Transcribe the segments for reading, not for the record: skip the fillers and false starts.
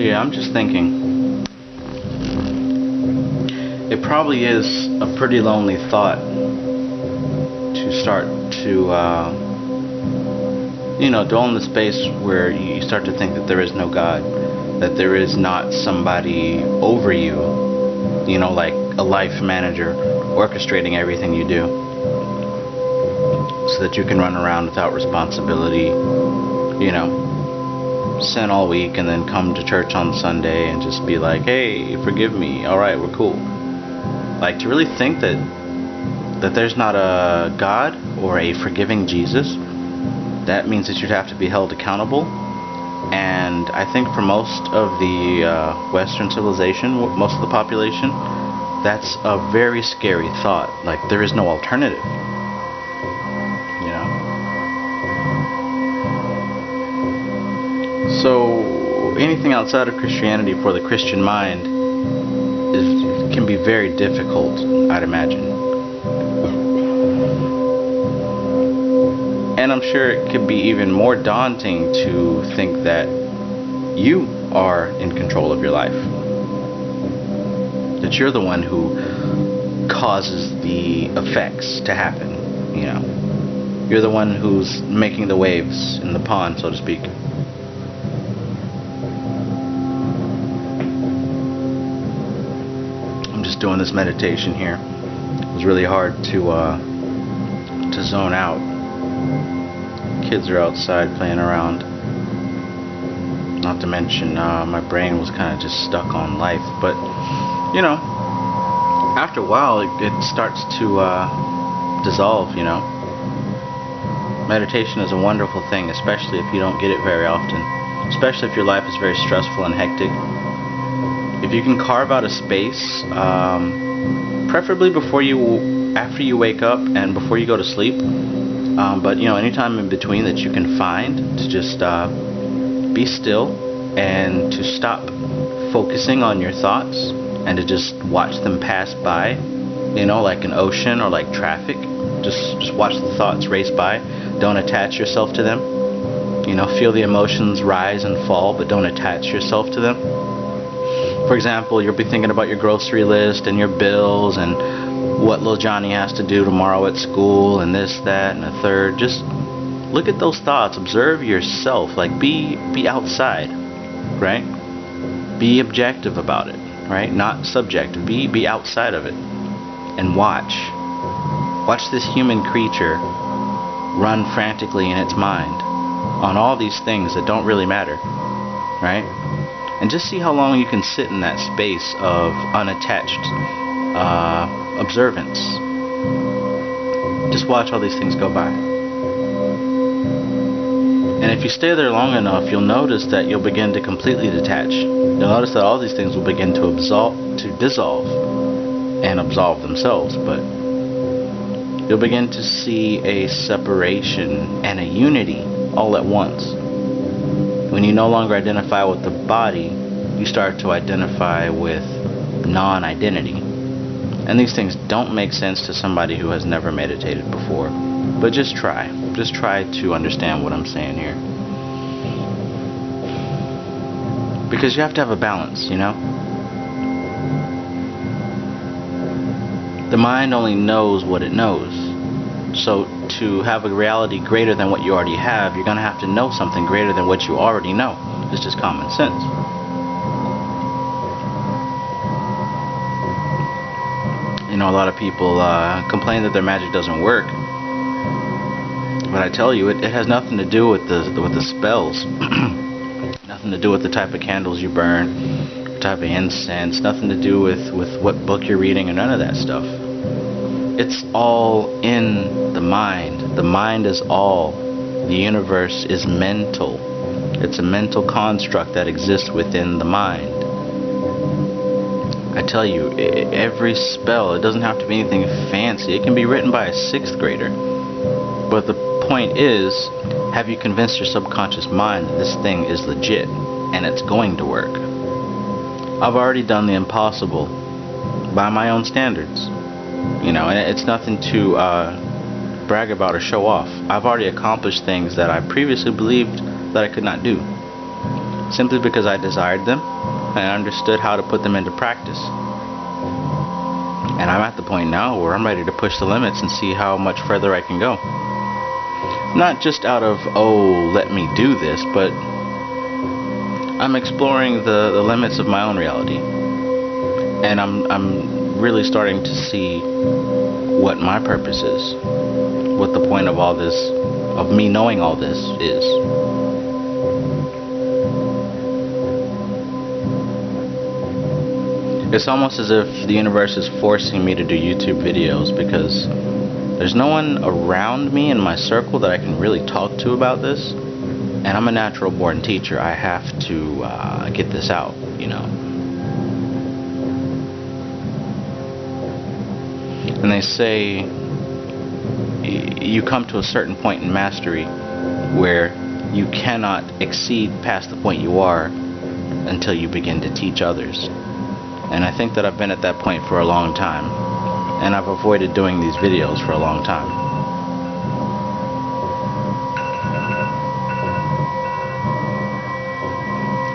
So yeah, I'm just thinking, it probably is a pretty lonely thought to start to, dwell in the space where you start to think that there is no God, that there is not somebody over you, like a life manager orchestrating everything you do, so that you can run around without responsibility, sin all week and then come to church on Sunday and just be like, hey, forgive me, alright, we're cool. Like, to really think that there's not a God or a forgiving Jesus, that means that you'd have to be held accountable. And I think for most of the Western civilization, most of the population, that's a very scary thought. Like, there is no alternative. So anything outside of Christianity for the Christian mind can be very difficult, I'd imagine. And I'm sure it could be even more daunting to think that you are in control of your life. That you're the one who causes the effects to happen, You're the one who's making the waves in the pond, so to speak. I'm just doing this meditation here. It was really hard to zone out. Kids are outside playing around. Not to mention my brain was kind of just stuck on life. But after a while it starts to dissolve. Meditation is a wonderful thing, especially if you don't get it very often, especially if your life is very stressful and hectic. If you can carve out a space, preferably after you wake up and before you go to sleep, but anytime in between that you can find, to just be still and to stop focusing on your thoughts and to just watch them pass by, like an ocean or like traffic. Just watch the thoughts race by. Don't attach yourself to them. Feel the emotions rise and fall, but don't attach yourself to them. For example, you'll be thinking about your grocery list and your bills and what little Johnny has to do tomorrow at school and this, that, and a third. Just look at those thoughts. Observe yourself. Like, be outside, right? Be objective about it, right? Not subjective. Be outside of it and watch. Watch this human creature run frantically in its mind on all these things that don't really matter, right? And just see how long you can sit in that space of unattached observance. Just watch all these things go by. And if you stay there long enough, you'll notice that you'll begin to completely detach. You'll notice that all these things will begin to dissolve and absolve themselves, but you'll begin to see a separation and a unity all at once. When you no longer identify with the body, you start to identify with non-identity. And these things don't make sense to somebody who has never meditated before. But just try. Just try to understand what I'm saying here. Because you have to have a balance, The mind only knows what it knows. So to have a reality greater than what you already have, you're going to have to know something greater than what you already know. It's just common sense. A lot of people complain that their magic doesn't work. But I tell you, it has nothing to do with the spells. Nothing to do with the type of candles you burn, the type of incense, nothing to do with what book you're reading, or none of that stuff. It's all in the mind. The mind is all. The universe is mental. It's a mental construct that exists within the mind. I tell you, every spell, it doesn't have to be anything fancy. It can be written by a 6th grader. But the point is, have you convinced your subconscious mind that this thing is legit and it's going to work? I've already done the impossible by my own standards. And it's nothing to brag about or show off. I've already accomplished things that I previously believed that I could not do. simply because I desired them and I understood how to put them into practice. And I'm at the point now where I'm ready to push the limits and see how much further I can go. Not just out of, oh, let me do this, but I'm exploring the limits of my own reality. And I'm really starting to see what my purpose is, what the point of all this, of me knowing all this is. It's almost as if the universe is forcing me to do YouTube videos because there's no one around me in my circle that I can really talk to about this. And I'm a natural born teacher. I have to get this out, you know. And they say you come to a certain point in mastery where you cannot exceed past the point you are until you begin to teach others. And I think that I've been at that point for a long time. And I've avoided doing these videos for a long time.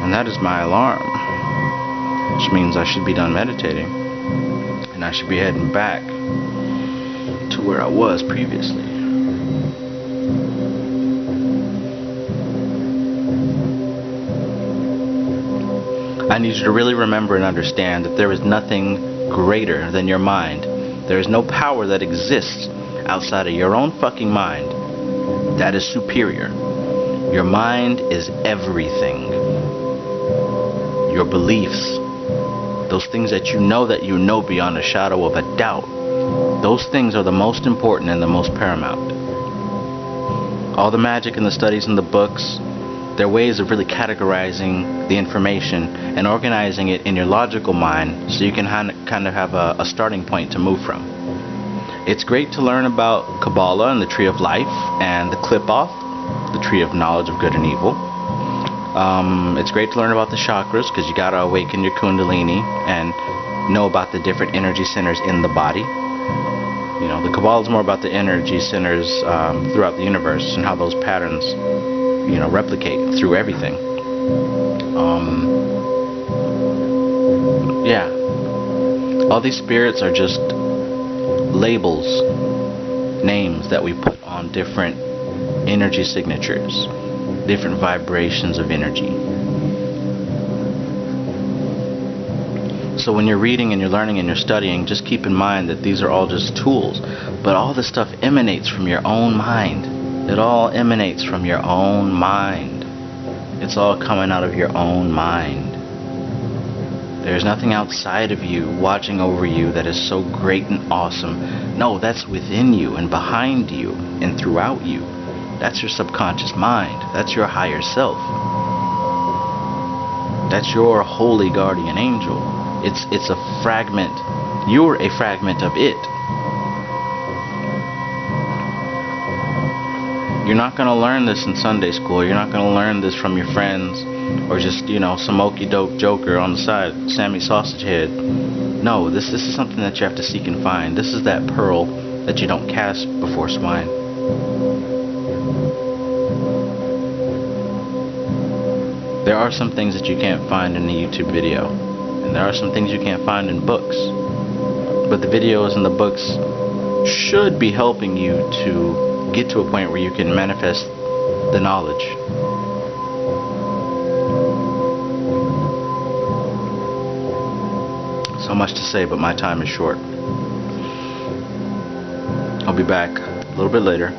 And that is my alarm. Which means I should be done meditating. And I should be heading back to where I was previously. I need you to really remember and understand that there is nothing greater than your mind. There is no power that exists outside of your own fucking mind that is superior. Your mind is everything. Your beliefs, those things that you know beyond a shadow of a doubt, those things are the most important and the most paramount. All the magic and the studies and the books, they're ways of really categorizing the information and organizing it in your logical mind so you can kind of have a starting point to move from. It's great to learn about Kabbalah and the Tree of Life and the Clip-Off, the Tree of Knowledge of Good and Evil. It's great to learn about the chakras because you gotta awaken your Kundalini and know about the different energy centers in the body. You know, the Kabbalah is more about the energy centers throughout the universe and how those patterns, you know, replicate through everything. Yeah, all these spirits are just labels, names that we put on different energy signatures, different vibrations of energy. So when you're reading and you're learning and you're studying, just keep in mind that these are all just tools, but all this stuff emanates from your own mind. It all emanates from your own mind. It's all coming out of your own mind. There's nothing outside of you watching over you that is so great and awesome. No, that's within you and behind you and throughout you. That's your subconscious mind. That's your higher self. That's your holy guardian angel. It's a fragment. You're a fragment of it. You're not going to learn this in Sunday school. You're not going to learn this from your friends or just, you know, some okey-doke joker on the side, Sammy Sausage Head. No, this is something that you have to seek and find. This is that pearl that you don't cast before swine. There are some things that you can't find in a YouTube video. And there are some things you can't find in books. But the videos and the books should be helping you to get to a point where you can manifest the knowledge. So much to say, but my time is short. I'll be back a little bit later.